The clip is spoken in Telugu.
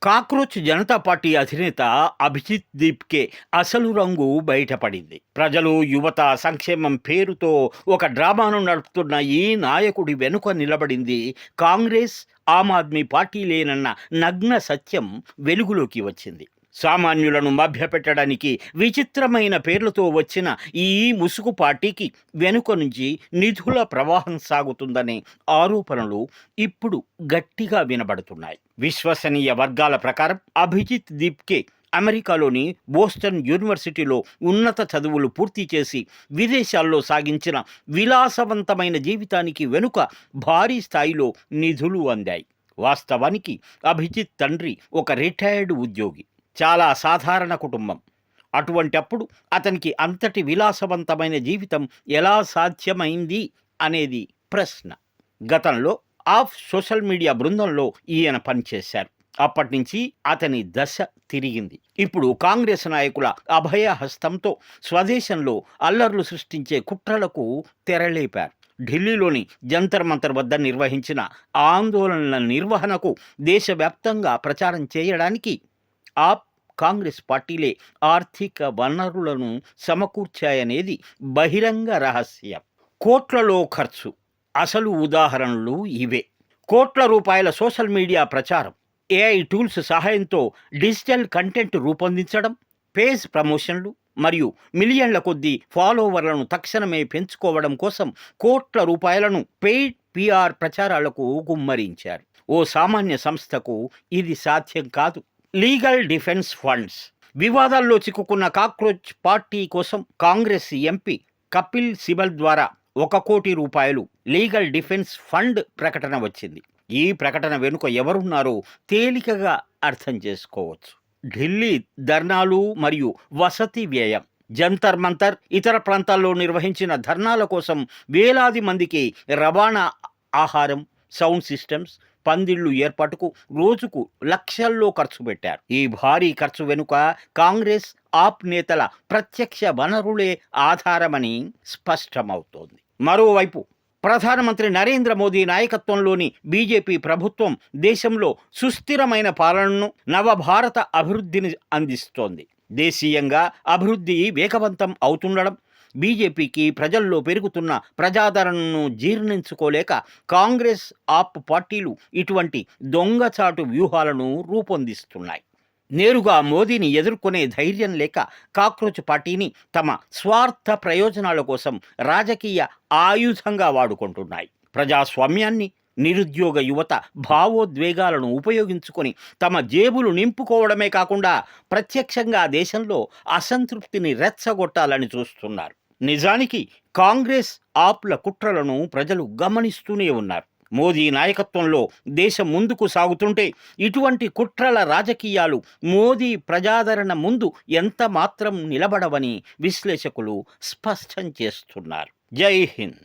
కాక్రోచ్ జనతా పార్టీ అధినేత అభిజిత్ దీప్కే అసలు రంగు బయటపడింది. ప్రజలు, యువత సంక్షేమం పేరుతో ఒక డ్రామాను నడుపుతున్న ఈ నాయకుడి వెనుక నిలబడింది కాంగ్రెస్, ఆమ్ ఆద్మీ పార్టీలేనన్న నగ్న సత్యం వెలుగులోకి వచ్చింది. సామాన్యులను మభ్యపెట్టడానికి విచిత్రమైన పేర్లతో వచ్చిన ఈ ముసుగు పార్టీకి వెనుక నుంచి నిధుల ప్రవాహం సాగుతుందనే ఆరోపణలు ఇప్పుడు గట్టిగా వినబడుతున్నాయి. విశ్వసనీయ వర్గాల ప్రకారం అభిజిత్ దీప్కే అమెరికాలోని బోస్టన్ యూనివర్సిటీలో ఉన్నత చదువులు పూర్తి చేసి విదేశాల్లో సాగించిన విలాసవంతమైన జీవితానికి వెనుక భారీ స్థాయిలో నిధులు అందాయి. వాస్తవానికి అభిజిత్ తండ్రి ఒక రిటైర్డ్ ఉద్యోగి, చాలా సాధారణ కుటుంబం. అటువంటప్పుడు అతనికి అంతటి విలాసవంతమైన జీవితం ఎలా సాధ్యమైంది అనేది ప్రశ్న. గతంలో ఆఫ్ సోషల్ మీడియా బృందంలో ఈయన పనిచేశారు. అప్పటి నుంచి అతని దశ తిరిగింది. ఇప్పుడు కాంగ్రెస్ నాయకుల అభయహస్తంతో స్వదేశంలో అల్లర్లు సృష్టించే కుట్రలకు తెరలేపారు. ఢిల్లీలోని జంతర్ మంతర్ వద్ద నిర్వహించిన ఆందోళనల నిర్వహణకు దేశవ్యాప్తంగా ప్రచారం చేయడానికి ఆప్, కాంగ్రెస్ పార్టీలే ఆర్థిక వనరులను సమకూర్చాయనేది బహిరంగ రహస్యం. కోట్లలో ఖర్చు. అసలు ఉదాహరణలు ఇవే. కోట్ల రూపాయల సోషల్ మీడియా ప్రచారం, ఏఐ టూల్స్ సహాయంతో డిజిటల్ కంటెంట్ రూపొందించడం, పేజ్ ప్రమోషన్లు మరియు మిలియన్ల కొద్దీ ఫాలోవర్లను తక్షణమే పెంచుకోవడం కోసం కోట్ల రూపాయలను పెయిడ్ పిఆర్ ప్రచారాలకు గుమ్మరించారు. ఓ సామాన్య సంస్థకు ఇది సాధ్యం కాదు. Legal defence funds. వివాదాల్లో చిక్కుకున్న కాక్రోచ్ పార్టీ కోసం కాంగ్రెస్ ఎంపీ కపిల్ సిబల్ ద్వారా 1 కోటి రూపాయలు లీగల్ డిఫెన్స్ ఫండ్ ప్రకటన వచ్చింది. ఈ ప్రకటన వెనుక ఎవరున్నారో తేలికగా అర్థం చేసుకోవచ్చు. ఢిల్లీ ధర్నాలు మరియు వసతి వ్యయం. జంతర్ మంతర్, ఇతర ప్రాంతాల్లో నిర్వహించిన ధర్నాల కోసం వేలాది మందికి రవాణా, ఆహారం, సౌండ్ సిస్టమ్స్, పందిళ్లు ఏర్పాటుకు రోజుకు లక్షల్లో ఖర్చు పెట్టారు. ఈ భారీ ఖర్చు వెనుక కాంగ్రెస్, ఆప్ నేతల ప్రత్యక్ష వనరులే ఆధారమని స్పష్టమవుతోంది. మరోవైపు ప్రధానమంత్రి నరేంద్ర మోదీ నాయకత్వంలోని బీజేపీ ప్రభుత్వం దేశంలో సుస్థిరమైన పాలనను, నవభారత అభివృద్ధిని అందిస్తోంది. దేశీయంగా అభివృద్ధి వేగవంతం అవుతుండడం, బీజేపీకి ప్రజల్లో పెరుగుతున్న ప్రజాదరణను జీర్ణించుకోలేక కాంగ్రెస్, ఆప్ పార్టీలు ఇటువంటి దొంగచాటు వ్యూహాలను రూపొందిస్తున్నాయి. నేరుగా మోదీని ఎదుర్కొనే ధైర్యం లేక కాక్రోచ్ పార్టీని తమ స్వార్థ ప్రయోజనాల కోసం రాజకీయ ఆయుధంగా వాడుకుంటున్నాయి. ప్రజాస్వామ్యాన్ని, నిరుద్యోగ యువత భావోద్వేగాలను ఉపయోగించుకొని తమ జేబులు నింపుకోవడమే కాకుండా ప్రత్యక్షంగా దేశంలో అసంతృప్తిని రెచ్చగొట్టాలని చూస్తున్నారు. నిజానికి కాంగ్రెస్, ఆప్ల కుట్రలను ప్రజలు గమనిస్తూనే ఉన్నారు. మోదీ నాయకత్వంలో దేశం ముందుకు సాగుతుంటే ఇటువంటి కుట్రల రాజకీయాలు మోదీ ప్రజాదరణ ముందు ఎంత మాత్రం నిలబడవని విశ్లేషకులు స్పష్టం చేస్తున్నారు. జై హింద్.